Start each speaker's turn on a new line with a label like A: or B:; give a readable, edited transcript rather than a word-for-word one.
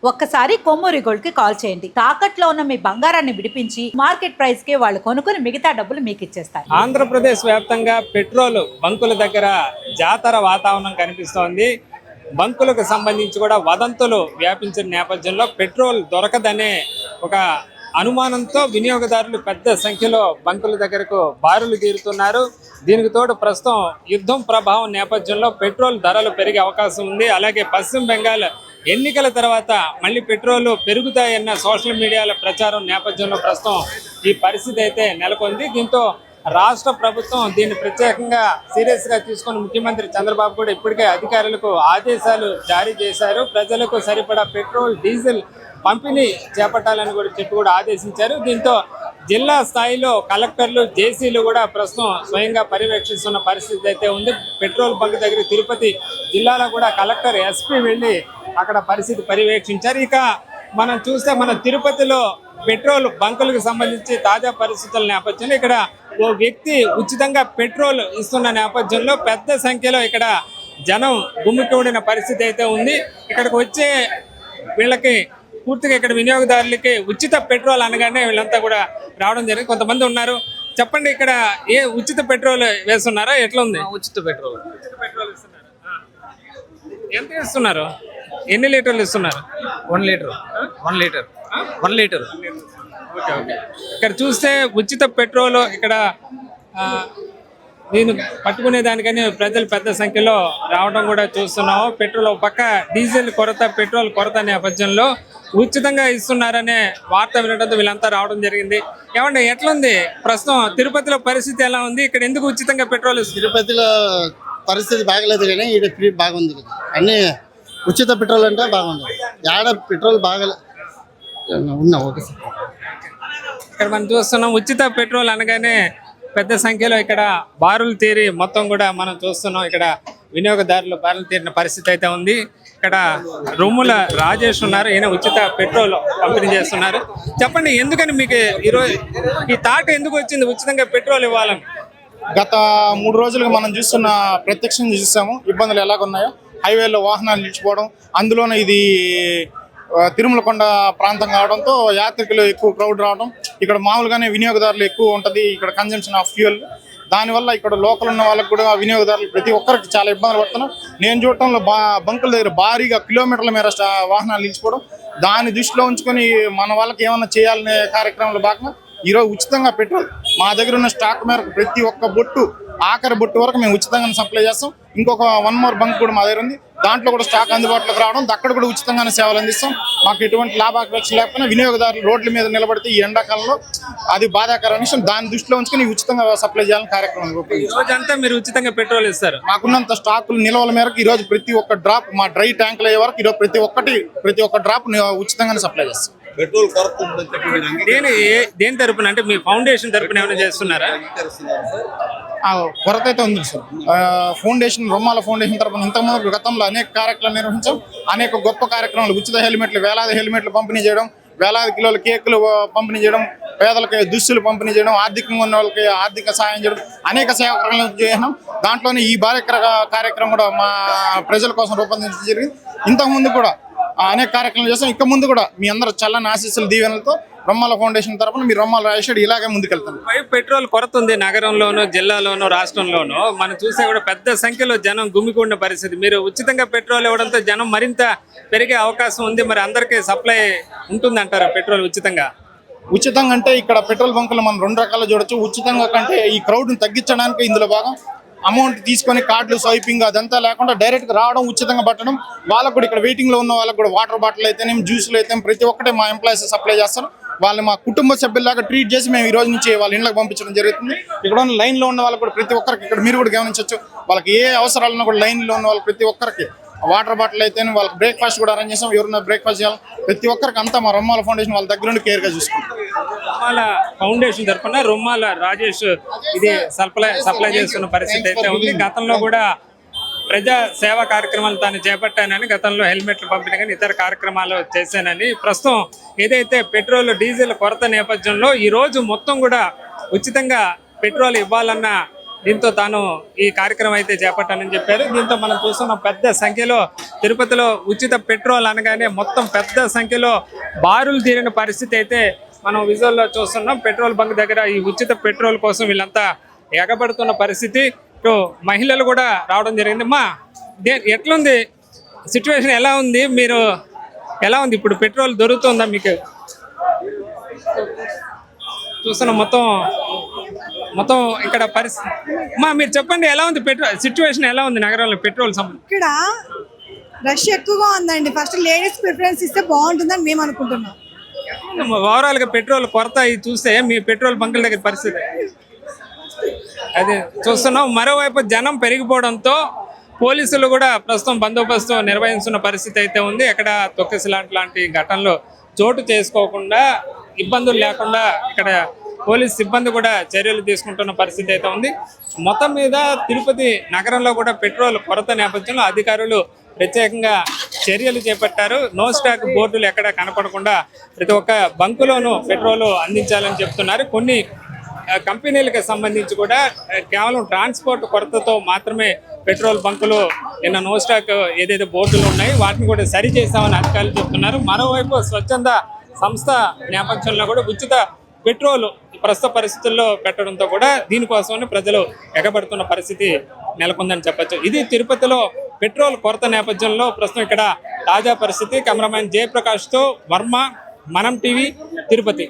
A: ఒక్కసారి కొమ్మూరి గోల్డ్ కి కాల్ చేయండి. తాకట్లో ఉన్న మీ బంగారాన్ని విడిపించి మార్కెట్ ప్రైస్ కి వాళ్ళు కొనుక్కుని మిగతా డబ్బులు మీకు ఇచ్చేస్తారు.
B: ఆంధ్రప్రదేశ్ వ్యాప్తంగా పెట్రోల్ బంకుల దగ్గర జాతర వాతావరణం కనిపిస్తోంది. బంకులకు సంబంధించి కూడా వదంతులు వ్యాపించిన నేపథ్యంలో పెట్రోల్ దొరకదనే ఒక అనుమానంతో వినియోగదారులు పెద్ద సంఖ్యలో బంకుల దగ్గరకు బారులు తీరుతున్నారు. దీనికి తోడు ప్రస్తుతం యుద్ధం ప్రభావం నేపథ్యంలో పెట్రోల్ ధరలు పెరిగే అవకాశం ఉంది. అలాగే పశ్చిమ బెంగాల్ ఎన్నికల తర్వాత మళ్ళీ పెట్రోల్ పెరుగుతాయన్న సోషల్ మీడియాల ప్రచారం నేపథ్యంలో ప్రస్తుతం ఈ పరిస్థితి అయితే నెలకొంది. దీంతో రాష్ట్ర ప్రభుత్వం దీన్ని ప్రత్యేకంగా సీరియస్గా తీసుకుని ముఖ్యమంత్రి చంద్రబాబు కూడా ఇప్పటికే అధికారులకు ఆదేశాలు జారీ చేశారు. ప్రజలకు సరిపడా పెట్రోల్ డీజిల్ పంపిణీ చేపట్టాలని కూడా చెప్పి కూడా ఆదేశించారు. దీంతో జిల్లా స్థాయిలో కలెక్టర్లు జేసీలు కూడా ప్రస్తుతం స్వయంగా పర్యవేక్షిస్తున్న పరిస్థితి అయితే ఉంది. పెట్రోల్ బంక్ దగ్గర తిరుపతి జిల్లాలో కూడా కలెక్టర్ ఎస్పీ వెళ్ళి అక్కడ పరిస్థితి పర్యవేక్షించారు. ఇక మనం చూస్తే మన తిరుపతిలో పెట్రోల్ బంకులకు సంబంధించి తాజా పరిస్థితుల నేపథ్యంలో ఇక్కడ ఓ వ్యక్తి ఉచితంగా పెట్రోల్ ఇస్తున్న నేపథ్యంలో పెద్ద సంఖ్యలో ఇక్కడ జనం గుమ్మికూడిన పరిస్థితి అయితే ఉంది. ఇక్కడికి వచ్చే వీళ్ళకి పూర్తిగా ఇక్కడ వినియోగదారులకి ఉచిత పెట్రోల్ అనగానే వీళ్ళంతా కూడా రావడం జరిగింది. కొంతమంది ఉన్నారు. చెప్పండి, ఇక్కడ ఏ ఉచిత పెట్రోల్ వేస్తున్నారా? ఎట్లా ఉంది?
C: ఉచిత పెట్రోల్
B: ఇస్తున్నారు. ఎంత ఇస్తున్నారు? ఎన్ని లీటర్లు ఇస్తున్నారు?
C: 1 లీటర్ 1 లీటర్.
B: Okay okay. ఇక్కడ చూస్తే ఉచిత పెట్రోల్ ఇక్కడ నేను పట్టుకునే దానికని ప్రజలు పెద్ద సంఖ్యలో రావడం కూడా చూస్తున్నాము. పెట్రోల్ పక్క డీజిల్ కొరత, పెట్రోల్ కొరత నేపథ్యంలో ఉచితంగా ఇస్తున్నారనే వార్త వినడంతో వీళ్ళంతా రావడం జరిగింది. ఏమంటే ఎట్లుంది ప్రస్తుతం తిరుపతిలో పరిస్థితి ఎలా ఉంది? ఇక్కడ ఎందుకు ఉచితంగా పెట్రోల్ ఇస్తుంది?
D: తిరుపతిలో పరిస్థితి బాగలేదు కానీ ఇక్కడ ఫ్రీ బాగుంది కదా. అన్నీ ఉచిత పెట్రోల్ అంటే బాగుంది. ఆడ పెట్రోల్ బాగా ఉన్నా ఓకే సార్.
B: ఇక్కడ మనం చూస్తున్నాం ఉచిత పెట్రోల్ అనగానే పెద్ద సంఖ్యలో ఇక్కడ బారులు తీరి మొత్తం కూడా మనం చూస్తున్నాం. ఇక్కడ వినియోగదారులు బారులు తీరిన పరిస్థితి అయితే ఉంది. ఇక్కడ రొమ్ముల రాజేష్ ఉన్నారు. ఈయన ఉచిత పెట్రోల్ పంపిణీ చేస్తున్నారు. చెప్పండి, ఎందుకని మీకు ఈరోజు ఈ థాట్ ఎందుకు వచ్చింది ఉచితంగా పెట్రోల్ ఇవ్వాలని?
E: గత 3 రోజులుగా మనం చూస్తున్న ప్రత్యక్షంగా చూసాము ఇబ్బందులు ఎలాగున్నాయో. హైవేలో వాహనాలు నిలిచిపోవడం, అందులోనే ఇది తిరుమల కొండ ప్రాంతం కావడంతో యాత్రికులు ఎక్కువ క్రౌడ్ రావడం, ఇక్కడ మామూలుగానే వినియోగదారులు ఎక్కువ ఉంటుంది. ఇక్కడ కన్జంప్షన్ ఆఫ్ ఫ్యూయల్, దానివల్ల ఇక్కడ లోకల్ ఉన్న వాళ్ళకి కూడా వినియోగదారులు ప్రతి ఒక్కరికి చాలా ఇబ్బందులు పడుతున్నాం. నేను చూడటంలో బంకుల దగ్గర భారీగా కిలోమీటర్ల మేర వాహనాలు నిలిచిపోవడం, దాన్ని దృష్టిలో ఉంచుకొని మన వాళ్ళకి ఏమన్నా చేయాలనే కార్యక్రమంలో భాగంగా ఈరోజు ఉచితంగా పెట్రోల్ మా దగ్గర ఉన్న స్టాక్ మేరకు ప్రతి ఒక్క బొట్టు ఆఖరి బొట్టు వరకు మేము ఉచితంగా సప్లై చేస్తాం. ఇంకొక 1 మోర్ బంక్ కూడా మా దగ్గర ఉంది. దాంట్లో కూడా స్టాక్ అందుబాటులోకి రావడం, అక్కడ కూడా ఉచితంగానే సేవలు అందిస్తాం. మాకు ఎటువంటి లాభాపేక్ష లేకపోయినా వినియోగదారులు రోడ్ల మీద నిలబడితే ఈ ఎండాకాలంలో అది బాధాకరమైన విషయం. దాన్ని దృష్టిలో ఉంచుకొని ఉచితంగా సప్లై చేయాలని కార్యక్రమం.
B: రోజంతా మీరు ఉచితంగా పెట్రోల్ ఇస్తారు?
E: మాకున్నంత స్టాకులు నిల్వల మేరకు ఈరోజు ప్రతి ఒక్క డ్రాప్ మా డ్రై ట్యాంకులు అయ్యే వరకు ఈరోజు ప్రతి ఒక్క డ్రాప్ ఉచితంగానే సప్లై చేస్తాం.
F: పెట్రోల్ కొరత
B: దేని తరపున, అంటే మీ ఫౌండేషన్ తరపున ఏమైనా చేస్తున్నారా?
E: కొరత అయితే ఉంది సార్. ఫౌండేషన్, రొమ్మాల ఫౌండేషన్ తరపున ఇంతకుముందు గతంలో అనేక కార్యక్రమాలు నిర్వహించాం. అనేక గొప్ప కార్యక్రమాలు, ఉచిత హెల్మెట్లు, వేలాది హెల్మెట్లు పంపిణీ చేయడం, వేలాది కిలోల కేకులు పంపిణీ చేయడం, పేదలకి దుస్తులు పంపిణీ చేయడం, ఆర్థికంగా ఉన్న వాళ్ళకి ఆర్థిక సహాయం చేయడం, అనేక సేవా కార్యక్రమాలు చేసినాం. దాంట్లోనే ఈ కార్యక్రమం కూడా మా ప్రజల కోసం రూపొందించడం జరిగింది. ఇంతకుముందు కూడా అనేక కార్యక్రమాలు చేస్తాం. ఇక ముందు కూడా మీ అందరూ చల్లని ఆశీస్సుల దీవెనలతో రొమ్మాల ఫౌండేషన్ తరఫున మీరు రొమ్మాల రాజేష్ ఇలాగే ముందుకెళ్తాం.
B: పెట్రోల్ కొరత ఉంది నగరంలోను, జిల్లాలోను, రాష్ట్రంలోను. మనం చూస్తే కూడా పెద్ద సంఖ్యలో జనం గుమికూడిన పరిస్థితి. మీరు ఉచితంగా పెట్రోల్ ఇవ్వడంతో జనం మరింత పెరిగే అవకాశం ఉంది. మరి అందరికీ సప్లై ఉంటుందంటారా పెట్రోల్ ఉచితంగా?
E: ఉచితంగా అంటే ఇక్కడ పెట్రోల్ బంకులు మనం 2 రకాలు చూడొచ్చు. ఉచితంగా కంటే ఈ క్రౌడ్ని తగ్గించడానికి ఇందులో భాగం అమౌంట్ తీసుకొని కార్డులు స్వైపింగ్ అదంతా లేకుండా డైరెక్ట్గా రావడం, ఉచితంగా పట్టడం. వాళ్ళకు కూడా ఇక్కడ వెయిటింగ్లో ఉన్న వాళ్ళకు కూడా వాటర్ బాటిల్ అయితేనేం, జ్యూస్లు అయితే ప్రతి ఒక్కటే మా ఎంప్లాయీస్ సప్లై చేస్తారు. వాళ్ళు మా కుటుంబ సభ్యుల్లాగా ట్రీట్ చేసి మేము ఈ రోజు నుంచి వాళ్ళ ఇంట్లోకి పంపించడం జరుగుతుంది. ఇక్కడ ఉన్న లైన్లో ఉన్న వాళ్ళకు కూడా ప్రతి ఒక్కరికి, ఇక్కడ మీరు కూడా గమనించవచ్చు, వాళ్ళకి ఏ అవసరాలను కూడా లైన్లో ఉన్న వాళ్ళు ప్రతి ఒక్కరికి వాటర్ బాటిల్ అయితే వాళ్ళకి బ్రేక్ఫాస్ట్ కూడా అరేంజ్ చేస్తాం. ఎవరైనా బ్రేక్ఫాస్ట్ చేయాలి ప్రతి ఒక్కరికి అంతా మా రొమ్మాల ఫౌండేషన్ వాళ్ళ దగ్గర నుండి కేర్గా చూసుకుంటాం.
B: రొమ్మాల ఫౌండేషన్ తరఫున రొమ్మాల రాజేష్ ఇది సప్లై చేస్తున్న పరిస్థితి అయితే ఉంది. గతంలో కూడా ప్రజా సేవా కార్యక్రమాలు తాను చేపట్టానని, గతంలో హెల్మెట్లు పంపిణీ కానీ ఇతర కార్యక్రమాలు చేశానని, ప్రస్తుతం ఏదైతే పెట్రోల్ డీజిల్ కొరత నేపథ్యంలో ఈరోజు మొత్తం కూడా ఉచితంగా పెట్రోల్ ఇవ్వాలన్న దీంతో తాను ఈ కార్యక్రమం అయితే చేపట్టానని చెప్పారు. దీంతో మనం చూస్తున్న పెద్ద సంఖ్యలో తిరుపతిలో ఉచిత పెట్రోల్ అనగానే మొత్తం పెద్ద సంఖ్యలో బారులు తీరిన పరిస్థితి అయితే మనం విజువల్లో చూస్తున్నాం. పెట్రోల్ బంక్ దగ్గర ఈ ఉచిత పెట్రోల్ కోసం వీళ్ళంతా ఎగబడుతున్న పరిస్థితి. ఇటు మహిళలు కూడా రావడం జరిగింది. మా ఎట్లుంది సిచ్యువేషన్, ఎలా ఉంది? మీరు ఎలా ఉంది ఇప్పుడు? పెట్రోల్ దొరుకుతుందా మీకు? చూస్తున్న మొత్తం ఇక్కడ పరిస్థితి. మీరు చెప్పండి, ఎలా ఉంది పెట్రోల్ సిచ్యువేషన్, ఎలా ఉంది నగరంలో పెట్రోల్ సంబంధం?
F: ఇక్కడ రష్ ఎక్కువగా ఉందండి. ఫస్ట్ లేడీస్ ప్రిఫరెన్స్ ఇస్తే బాగుంటుందని మేము అనుకుంటున్నాం.
B: ఓవరాల్ గా పెట్రోల్ కొరత ఇది చూస్తే మీ పెట్రోల్ బంకుల దగ్గర పరిస్థితి అదే చూస్తున్నాం. మరోవైపు జనం పెరిగిపోవడంతో పోలీసులు కూడా ప్రస్తుతం బందోబస్తు నిర్వహిస్తున్న పరిస్థితి అయితే ఉంది. ఎక్కడ తొక్కిసలాట లాంటి ఘటనలు చోటు చేసుకోకుండా, ఇబ్బందులు లేకుండా ఇక్కడ పోలీస్ సిబ్బంది కూడా చర్యలు తీసుకుంటున్న పరిస్థితి అయితే ఉంది. మొత్తం మీద తిరుపతి నగరంలో కూడా పెట్రోల్ కొరత నేపథ్యంలో అధికారులు ప్రత్యేకంగా చర్యలు చేపట్టారు. నో స్టాక్ బోర్డులు ఎక్కడ కనపడకుండా ప్రతి ఒక్క బంకులోనూ పెట్రోల్ అందించాలని చెప్తున్నారు. కొన్ని కంపెనీలకు సంబంధించి కూడా కేవలం ట్రాన్స్పోర్ట్ కొరతతో మాత్రమే పెట్రోల్ బంకులు నిన్న నో స్టాక్ ఏదైతే బోర్డులు ఉన్నాయి వాటిని కూడా సరి చేస్తామని అధికారులు చెప్తున్నారు. మరోవైపు స్వచ్ఛంద సంస్థ నేపథ్యంలో కూడా ఉచిత పెట్రోల్ ప్రస్తుత పరిస్థితుల్లో పెట్టడంతో కూడా దీనికోసమని ప్రజలు ఎగబడుతున్న పరిస్థితి నెలకొందని చెప్పొచ్చు. ఇది తిరుపతిలో పెట్రోల్ కొరత నేపథ్యంలో ప్రస్తుతం ఇక్కడ తాజా పరిస్థితి. కెమెరామెన్ జయప్రకాష్తో వర్మ, మనం టీవీ, తిరుపతి.